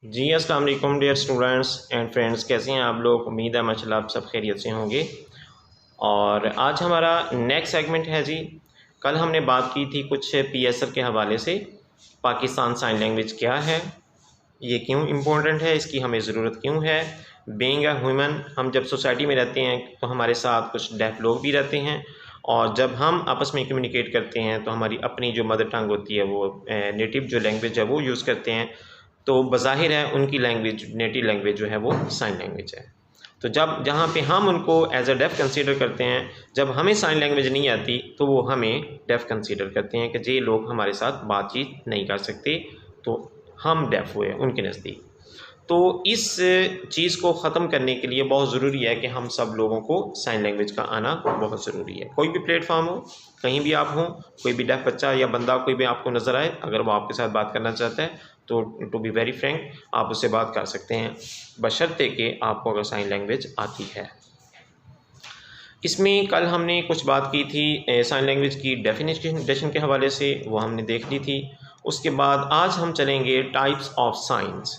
जी अस्सलाम वालेकुम dear students and friends, कैसे हैं आप लोग। उम्मीद है माशाल्लाह आप सब खैरियत से होंगे। और आज हमारा नेक्स्ट सेगमेंट है जी। कल हमने बात की थी कुछ पीएसएल के हवाले से, पाकिस्तान साइन लैंग्वेज क्या है, ये क्यों इम्पोर्टेंट है, इसकी हमें ज़रूरत क्यों है। बीइंग अ ह्यूमन, हम जब सोसाइटी में रहते हैं तो हमारे साथ कुछ डेफ लोग भी रहते हैं, और जब हम आपस में कम्युनिकेट करते हैं तो हमारी अपनी जो मदर टंग होती है, वो नेटिव जो लैंग्वेज है वो यूज़ करते हैं। तो बज़ाहिर है उनकी लैंग्वेज, नेटिव लैंग्वेज जो है वो साइन लैंग्वेज है। तो जब जहाँ पे हम उनको एज अ डेफ कंसीडर करते हैं, जब हमें साइन लैंग्वेज नहीं आती तो वो हमें डेफ कंसीडर करते हैं कि ये लोग हमारे साथ बातचीत नहीं कर सकते, तो हम डेफ हुए उनके नज़दीक। तो इस चीज़ को ख़त्म करने के लिए बहुत ज़रूरी है कि हम सब लोगों को साइन लैंग्वेज का आना बहुत ज़रूरी है। कोई भी प्लेटफॉर्म हो, कहीं भी आप हों, कोई भी डेफ बच्चा या बंदा कोई भी आपको नज़र आए, अगर वो आपके साथ बात करना चाहता है तो टू बी वेरी फ्रैंक आप उससे बात कर सकते हैं, बशर्ते कि आपको अगर साइन लैंग्वेज आती है। इसमें कल हमने कुछ बात की थी साइन लैंग्वेज की डेफिनेशन के हवाले से, वो हमने देख ली थी। उसके बाद आज हम चलेंगे टाइप्स ऑफ साइंस,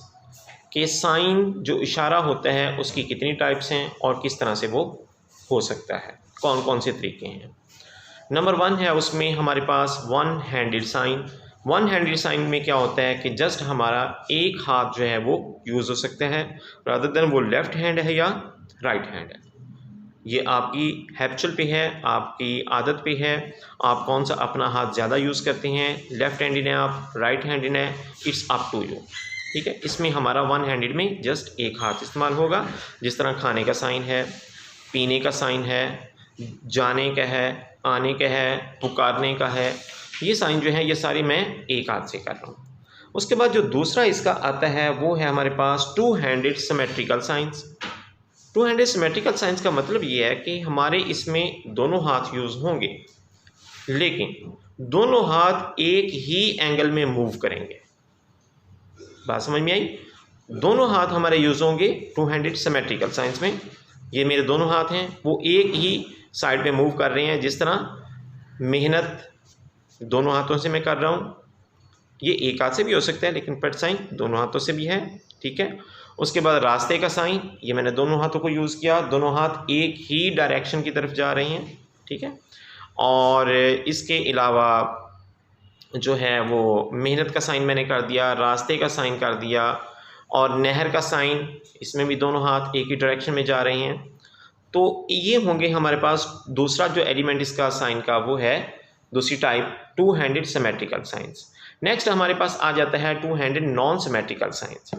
कि साइन जो इशारा होता है उसकी कितनी टाइप्स हैं और किस तरह से वो हो सकता है, कौन कौन से तरीके हैं। नंबर 1 है उसमें हमारे पास one handed sign. One handed sign में क्या होता है कि जस्ट हमारा एक हाथ जो है वो यूज़ हो सकता है, रादर देन वो लेफ़्ट हैंड है या राइट हैंड है। ये आपकी हैबिचुअल पे है, आपकी आदत पे है, आप कौन सा अपना हाथ ज़्यादा यूज़ करते हैं, लेफ़्ट हैंडेड है आप, राइट हैंडेड है, इट्स अप टू यू। ठीक है, इसमें हमारा वन हैंडेड में जस्ट एक हाथ इस्तेमाल होगा। जिस तरह खाने का साइन है, पीने का साइन है, जाने का है, आने का है, पुकारने का है, ये साइन जो है ये सारे मैं एक हाथ से कर रहा हूँ। उसके बाद जो दूसरा इसका आता है वो है हमारे पास two handed symmetrical signs. Two handed symmetrical signs का मतलब ये है कि हमारे इसमें दोनों हाथ यूज़ होंगे, लेकिन दोनों हाथ एक ही एंगल में मूव करेंगे। बात समझ में आई। दोनों हाथ हमारे यूज़ होंगे टू हैंडेड सिमेट्रिकल साइंस में। ये मेरे दोनों हाथ हैं, वो एक ही साइड पे मूव कर रहे हैं। जिस तरह मेहनत दोनों हाथों से मैं कर रहा हूँ, ये एक हाथ से भी हो सकता है, लेकिन पट साइन दोनों हाथों से भी है। ठीक है। उसके बाद रास्ते का साइन, ये मैंने दोनों हाथों को यूज़ किया, दोनों हाथ एक ही डायरेक्शन की तरफ जा रहे हैं। ठीक है। और इसके अलावा जो है वो मेहनत का साइन मैंने कर दिया, रास्ते का साइन कर दिया, और नहर का साइन, इसमें भी दोनों हाथ एक ही डायरेक्शन में जा रहे हैं। तो ये होंगे हमारे पास। दूसरा जो एलिमेंट इसका साइन का वो है दूसरी type, two handed symmetrical signs. Next हमारे पास आ जाता है two handed non symmetrical signs.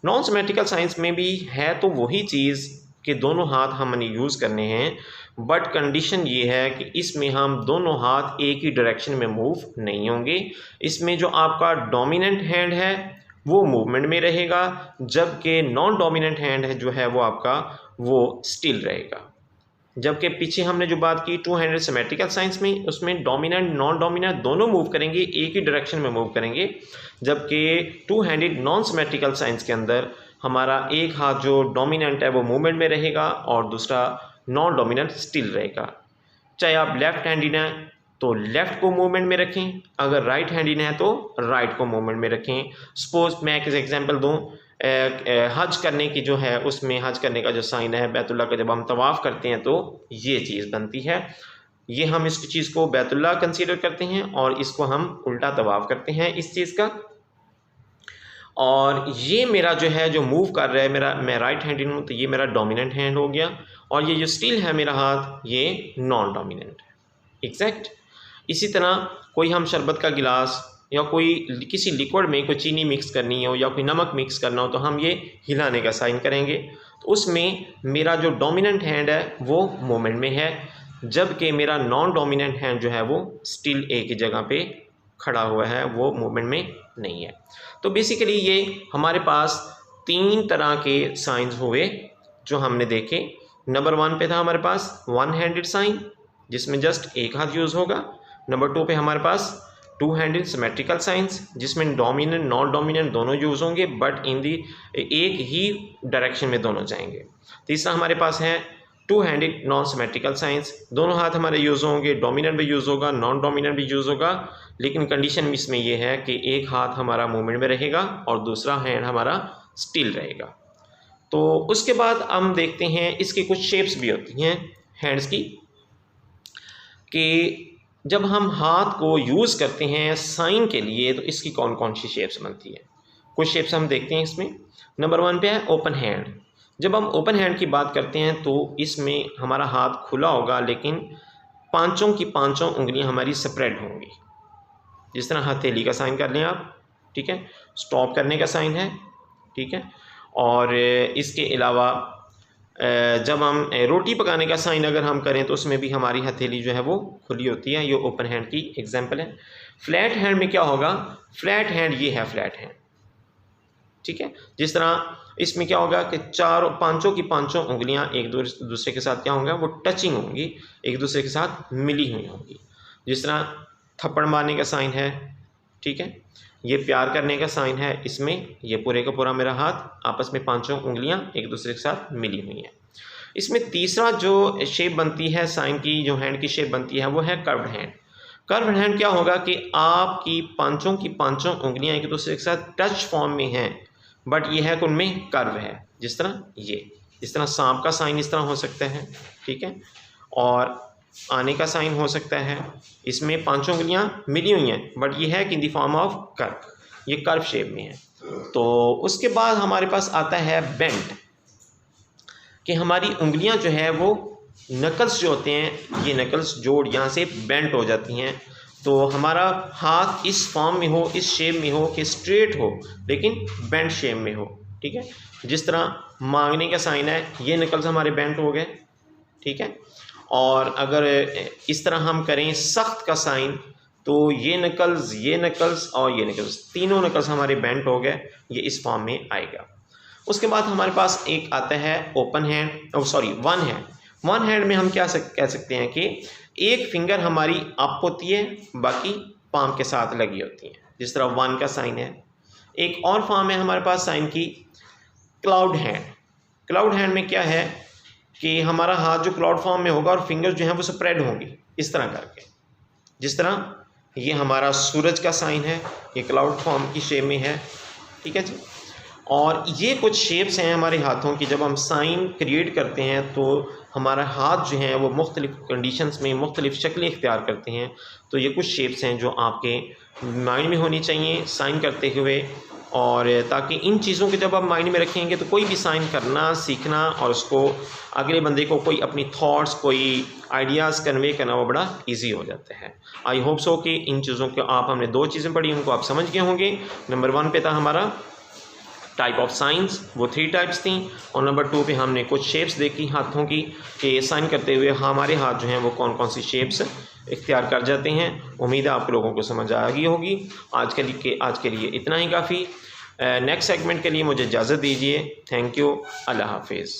Non symmetrical signs में भी है तो वही चीज़ कि दोनों हाथ हमने यूज़ करने हैं, बट कंडीशन ये है कि इसमें हम दोनों हाथ एक ही डायरेक्शन में मूव नहीं होंगे। इसमें जो आपका डोमिनेंट हैंड है वो मूवमेंट में रहेगा, जबकि नॉन डोमिनेंट हैंड है जो है वो आपका वो स्टिल रहेगा। जबकि पीछे हमने जो बात की टू हैंडेड सिमेट्रिकल साइंस में, उसमें डोमिनेंट नॉन डोमिनेंट दोनों मूव करेंगे, एक ही डायरेक्शन में मूव करेंगे। जबकि two handed non symmetrical signs के अंदर हमारा एक हाथ जो डोमिनेंट है वो मूवमेंट में रहेगा और दूसरा नॉन डोमिनेंट स्टिल रहेगा। चाहे आप लेफ्ट हैंडेड हैं तो लेफ़्ट को मूवमेंट में रखें, अगर राइट हैंडेड है तो राइट को मूवमेंट में रखें। सपोज मैं एक एग्जांपल दूं, हज करने की जो है, उसमें हज करने का जो साइन है बैतुल्लाह का, जब हम तवाफ़ करते हैं तो ये चीज़ बनती है। ये हम इस चीज़ को बैतुल्लाह कंसीडर करते हैं और इसको हम उल्टा तवाफ़ करते हैं इस चीज़ का। और ये मेरा जो है जो मूव कर रहा है, मेरा मैं राइट हैंडेड हूँ तो ये मेरा डोमिनेंट हैंड हो गया, और ये जो स्टिल है मेरा हाथ ये नॉन डोमिनेंट है। एग्जैक्ट। इसी तरह कोई हम शरबत का गिलास या कोई किसी लिक्विड में कोई चीनी मिक्स करनी हो या कोई नमक मिक्स करना हो तो हम ये हिलाने का साइन करेंगे, तो उसमें मेरा जो डोमिनेंट हैंड है वो मूवमेंट में है, जबकि मेरा नॉन डोमिनेंट हैंड जो है वो स्टिल एक ही जगह पे खड़ा हुआ है, वो मूवमेंट में नहीं है। तो बेसिकली ये हमारे पास तीन तरह के साइंस हुए जो हमने देखे। नंबर 1 पे था हमारे पास वन हैंडेड साइन, जिसमें जस्ट एक हाथ यूज़ होगा। नंबर 2 पे हमारे पास टू हैंडेड सिमेट्रिकल साइंस, जिसमें डोमिनेंट नॉन डोमिनेंट दोनों यूज़ होंगे, बट इन दी एक ही डायरेक्शन में दोनों जाएंगे। तीसरा हमारे पास है two handed non symmetrical signs, दोनों हाथ हमारे यूज़ होंगे, डोमिनेंट भी यूज़ होगा, नॉन डोमिनेंट भी यूज़ होगा, लेकिन कंडीशन इसमें यह है कि एक हाथ हमारा मूवमेंट में रहेगा और दूसरा हैंड हमारा स्टिल रहेगा। तो उसके बाद हम देखते हैं इसकी कुछ शेप्स भी होती हैं हैंड्स की, कि जब हम हाथ को यूज़ करते हैं साइन के लिए तो इसकी कौन कौन सी शेप्स बनती है। कुछ शेप्स हम देखते हैं इसमें। नंबर 1 पे है ओपन हैंड। जब हम ओपन हैंड की बात करते हैं तो इसमें हमारा हाथ खुला होगा लेकिन पांचों की पांचों उंगलियां हमारी स्प्रेड होंगी। जिस तरह हथेली का साइन कर लें आप, ठीक है, स्टॉप करने का साइन है, ठीक है। और इसके अलावा जब हम रोटी पकाने का साइन अगर हम करें तो उसमें भी हमारी हथेली जो है वो खुली होती है। ये ओपन हैंड की एग्जांपल है। फ्लैट हैंड में क्या होगा, फ्लैट हैंड ये है फ्लैट हैंड, ठीक है। जिस तरह इसमें क्या होगा कि पांचों की पांचों उंगलियां एक दूसरे के साथ क्या होंगे, वो टचिंग होंगी, एक दूसरे के साथ मिली हुई होंगी। जिस तरह थप्पड़ मारने का साइन है, ठीक है, ये प्यार करने का साइन है, इसमें ये पूरे का पूरा मेरा हाथ आपस में पांचों उंगलियां एक दूसरे के साथ मिली हुई हैं। इसमें तीसरा जो शेप बनती है साइन की, जो हैंड की शेप बनती है वो है कर्व्ड हैंड। कर्व्ड हैंड क्या होगा कि आपकी पांचों उंगलियां एक दूसरे के साथ टच फॉर्म में हैं, बट ये है कि उनमें कर्व है। जिस तरह ये, इस तरह सांप का साइन इस तरह हो सकता है, ठीक है, और आने का साइन हो सकता है। इसमें पांचों उंगलियां मिली हुई हैं बट ये है कि in the form of curve, ये कर्व शेप में है। तो उसके बाद हमारे पास आता है बेंट, कि हमारी उंगलियां जो है वो नकल्स जो होते हैं, ये नकल्स जोड़ यहाँ से बेंट हो जाती हैं। तो हमारा हाथ इस फॉर्म में हो, इस शेप में हो कि स्ट्रेट हो लेकिन बेंट शेप में हो, ठीक है। जिस तरह मांगने का साइन है, ये नकल्स हमारे बेंट हो गए, ठीक है। और अगर इस तरह हम करें सख्त का साइन तो ये नकल्स और ये नकल्स, तीनों नकल्स हमारे बेंट हो गए, ये इस फॉर्म में आएगा। उसके बाद हमारे पास एक आता है open hand, one hand. One hand में हम क्या कह सकते हैं कि एक फिंगर हमारी अप होती है, बाकी पाम के साथ लगी होती है। जिस तरह वन का साइन है। एक और फॉर्म है हमारे पास साइन की, क्लाउड हैंड। क्लाउड हैंड में क्या है कि हमारा हाथ जो क्लाउड फॉर्म में होगा और फिंगर्स जो हैं वो स्प्रेड होंगी इस तरह करके। जिस तरह ये हमारा सूरज का साइन है, ये क्लाउड फॉर्म की शेप में है, ठीक है जी। और ये कुछ शेप्स हैं हमारे हाथों की। जब हम साइन क्रिएट करते हैं तो हमारा हाथ जो है वो मुख्तलिफ़ कंडीशंस में मुख्तलिफ़ शक्लें इख्तियार करते हैं। तो ये कुछ शेप्स हैं जो आपके माइंड में होनी चाहिए साइन करते हुए, और ताकि इन चीज़ों को जब आप माइंड में रखेंगे तो कोई भी साइन करना सीखना और उसको अगले बंदे को कोई अपनी थॉट्स, कोई आइडियाज़ कन्वे करना वो बड़ा इजी हो जाता है। आई होप सो कि इन चीज़ों को हमने 2 चीज़ें पढ़ी, उनको आप समझ गए होंगे। नंबर 1 पे था हमारा टाइप ऑफ साइंस, वो 3 टाइप्स थी, और नंबर 2 पे हमने कुछ शेप्स देखी हाथों की कि साइन करते हुए हमारे हाथ जो हैं वो कौन कौन सी शेप्स इख्तियार कर जाते हैं। उम्मीद है आप लोगों को समझ आ गई होगी। आज के लिए इतना ही काफ़ी। नेक्स्ट सेगमेंट के लिए मुझे इजाज़त दीजिए। Thank you. अल्लाह हाफिज़।